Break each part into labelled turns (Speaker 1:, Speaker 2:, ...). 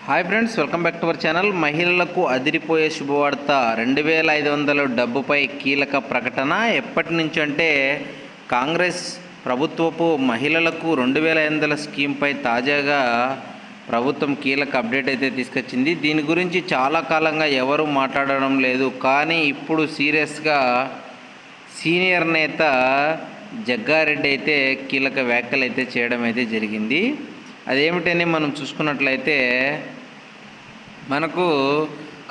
Speaker 1: Hi friends, welcome back to our channel. మహిళలకు అదిరిపోయే శుభవార్త. 2500 డబ్బుపై కీలక ప్రకటన. ఎప్పటి నుంచి అంటే కాంగ్రెస్ ప్రభుత్వపు మహిళలకు 2500 స్కీమ్పై తాజాగా ప్రభుత్వం కీలక అప్డేట్ అయితే తీసుకొచ్చింది. దీని గురించి చాలా కాలంగా ఎవరు మాట్లాడడం లేదు. కానీ ఇప్పుడు సీరియస్గా సీనియర్ నేత జగ్గారెడ్డి అయితే కీలక వ్యాఖ్యలు అయితే చేయడం అయితే జరిగింది. అదేమిటని మనం చూసుకున్నట్లయితే మనకు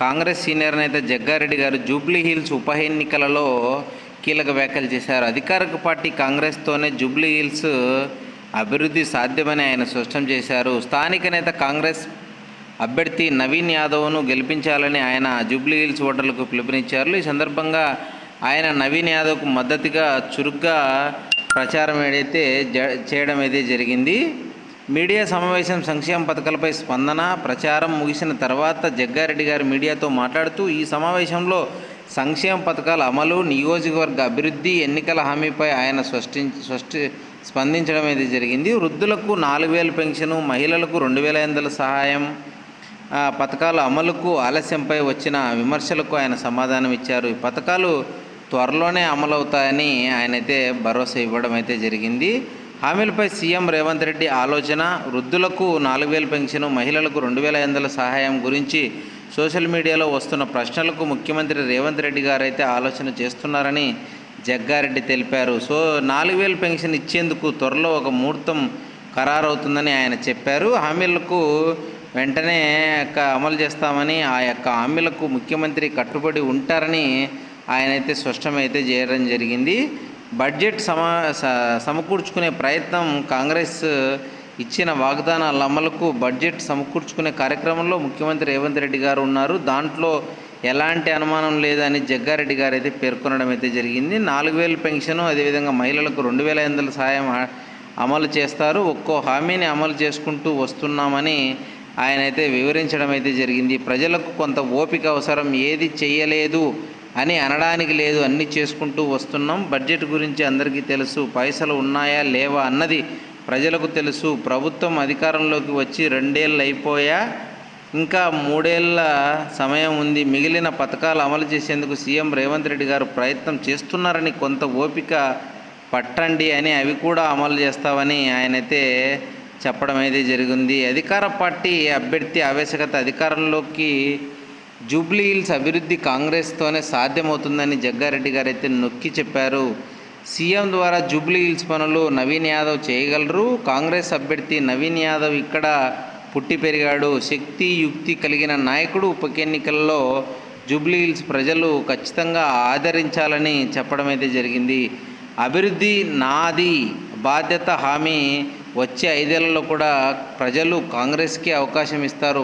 Speaker 1: కాంగ్రెస్ సీనియర్ నేత జగ్గారెడ్డి గారు జూబ్లీ హిల్స్ ఉప ఎన్నికలలో కీలక వ్యాఖ్యలు చేశారు. అధికారిక పార్టీ కాంగ్రెస్తోనే జూబ్లీ హిల్స్ అభివృద్ధి సాధ్యమని ఆయన స్పష్టం చేశారు. స్థానిక నేత కాంగ్రెస్ అభ్యర్థి నవీన్ యాదవ్ను గెలిపించాలని ఆయన జూబ్లీ హిల్స్ ఓటర్లకు పిలుపునిచ్చారు. ఈ సందర్భంగా ఆయన నవీన్ యాదవ్కు మద్దతుగా చురుగ్గా ప్రచారం చేయడం అయితే జరిగింది. మీడియా సమావేశం సంక్షేమ పథకాలపై స్పందన ప్రచారం ముగిసిన తర్వాత జగ్గారెడ్డి గారు మీడియాతో మాట్లాడుతూ ఈ సమావేశంలో సంక్షేమ పథకాల అమలు, నియోజకవర్గ అభివృద్ధి, ఎన్నికల హామీపై ఆయన స్పందించడం అయితే జరిగింది. వృద్ధులకు 4000 పెన్షను, మహిళలకు 2500 సహాయం పథకాల అమలుకు ఆలస్యంపై వచ్చిన విమర్శలకు ఆయన సమాధానం ఇచ్చారు. ఈ పథకాలు త్వరలోనే అమలవుతాయని ఆయనైతే భరోసా ఇవ్వడం అయితే జరిగింది. హామీలపై సీఎం రేవంత్ రెడ్డి ఆలోచన. వృద్ధులకు 4000 పెన్షను, మహిళలకు 2500 సహాయం గురించి సోషల్ మీడియాలో వస్తున్న ప్రశ్నలకు ముఖ్యమంత్రి రేవంత్ రెడ్డి గారు అయితే ఆలోచన చేస్తున్నారని జగ్గారెడ్డి తెలిపారు. 4000 పెన్షన్ ఇచ్చేందుకు త్వరలో ఒక ముహూర్తం ఖరారవుతుందని ఆయన చెప్పారు. హామీలకు వెంటనే అమలు చేస్తామని, ఆ యొక్క హామీలకు ముఖ్యమంత్రి కట్టుబడి ఉంటారని ఆయనైతే స్పష్టమైతే చేయడం జరిగింది. బడ్జెట్ సమకూర్చుకునే ప్రయత్నం. కాంగ్రెస్ ఇచ్చిన వాగ్దానాల అమలుకు బడ్జెట్ సమకూర్చుకునే కార్యక్రమంలో ముఖ్యమంత్రి రేవంత్ రెడ్డి గారు ఉన్నారు. దాంట్లో ఎలాంటి అనుమానం లేదని జగ్గారెడ్డి గారు అయితే పేర్కొనడం అయితే జరిగింది. 4000 పెన్షను, అదేవిధంగా మహిళలకు 2500 సహాయం అమలు చేస్తారు. ఒక్కో హామీని అమలు చేసుకుంటూ వస్తున్నామని ఆయన అయితే వివరించడం అయితే జరిగింది. ప్రజలకు కొంత ఓపిక అవసరం, ఏది చేయలేదు అని అనడానికి లేదు, అన్నీ చేసుకుంటూ వస్తున్నాం. బడ్జెట్ గురించి అందరికీ తెలుసు, పైసలు ఉన్నాయా లేవా అన్నది ప్రజలకు తెలుసు. ప్రభుత్వం అధికారంలోకి వచ్చి 2 ఏళ్ళు అయిపోయా, ఇంకా 3 ఏళ్ళ సమయం ఉంది. మిగిలిన పథకాలు అమలు చేసేందుకు సీఎం రేవంత్ రెడ్డి గారు ప్రయత్నం చేస్తున్నారని, కొంత ఓపిక పట్టండి అని, అవి కూడా అమలు చేస్తామని ఆయనైతే చెప్పడం అయితే జరిగింది. అధికార పార్టీ అభ్యర్థి ఆవేశకత. అధికారంలోకి జూబ్లీ హిల్స్ అభివృద్ధి కాంగ్రెస్తోనే సాధ్యమవుతుందని జగ్గారెడ్డి గారు అయితే నొక్కి చెప్పారు. సీఎం ద్వారా జూబ్లీ హిల్స్ పనులు నవీన్ యాదవ్ చేయగలరు. కాంగ్రెస్ అభ్యర్థి నవీన్ యాదవ్ ఇక్కడ పుట్టి పెరిగాడు, శక్తి యుక్తి కలిగిన నాయకుడు. ఉప ఎన్నికల్లో జూబ్లీ హిల్స్ ప్రజలు ఖచ్చితంగా ఆదరించాలని చెప్పడం అయితే జరిగింది. అభివృద్ధి నాది, బాధ్యత, హామీ. వచ్చే 5 ఏళ్లలో కూడా ప్రజలు కాంగ్రెస్కి అవకాశం ఇస్తారు.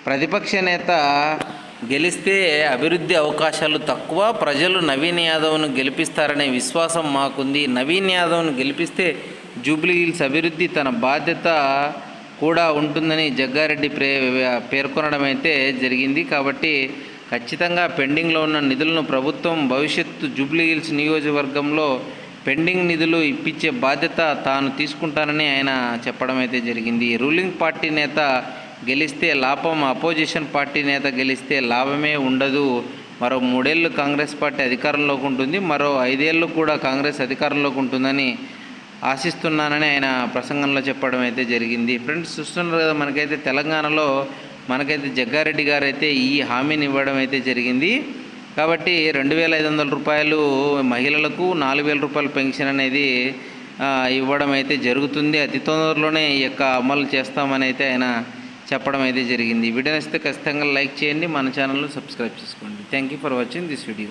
Speaker 1: ప్రతిపక్ష నేత గెలిస్తే అభివృద్ధి అవకాశాలు తక్కువ. ప్రజలు నవీన్ యాదవ్ను గెలిపిస్తారనే విశ్వాసం మాకుంది. నవీన్ యాదవ్ను గెలిపిస్తే జూబ్లీ హిల్స్ అభివృద్ధి తన బాధ్యత కూడా ఉంటుందని జగ్గారెడ్డి పేర్కొనడం అయితే జరిగింది. కాబట్టి ఖచ్చితంగా పెండింగ్లో ఉన్న నిధులను ప్రభుత్వం భవిష్యత్తు జూబ్లీ హిల్స్ నియోజకవర్గంలో పెండింగ్ నిధులు ఇప్పించే బాధ్యత తాను తీసుకుంటానని ఆయన చెప్పడం అయితే జరిగింది. రూలింగ్ పార్టీ నేత గెలిస్తే లాభం, అపోజిషన్ పార్టీ నేత గెలిస్తే లాభమే ఉండదు. మరో 3 ఏళ్ళు కాంగ్రెస్ పార్టీ అధికారంలోకి ఉంటుంది, మరో 5 ఏళ్ళు కూడా కాంగ్రెస్ అధికారంలోకి ఉంటుందని ఆశిస్తున్నానని ఆయన ప్రసంగంలో చెప్పడం అయితే జరిగింది. ఫ్రెండ్స్, చూస్తున్నారు కదా, మనకైతే తెలంగాణలో జగ్గారెడ్డి గారు అయితే ఈ హామీని ఇవ్వడం అయితే జరిగింది. కాబట్టి 2500 రూపాయలు మహిళలకు, 4000 రూపాయల పెన్షన్ అనేది ఇవ్వడం అయితే జరుగుతుంది. అతి తొందరలోనే ఈ యొక్క అమలు చేస్తామని అయితే ఆయన చెప్పడం అయితే జరిగింది. వీడియో నచ్చితే ఖచ్చితంగా లైక్ చేయండి, మన ఛానల్ను సబ్స్క్రైబ్ చేసుకోండి. Thank you for watching this video.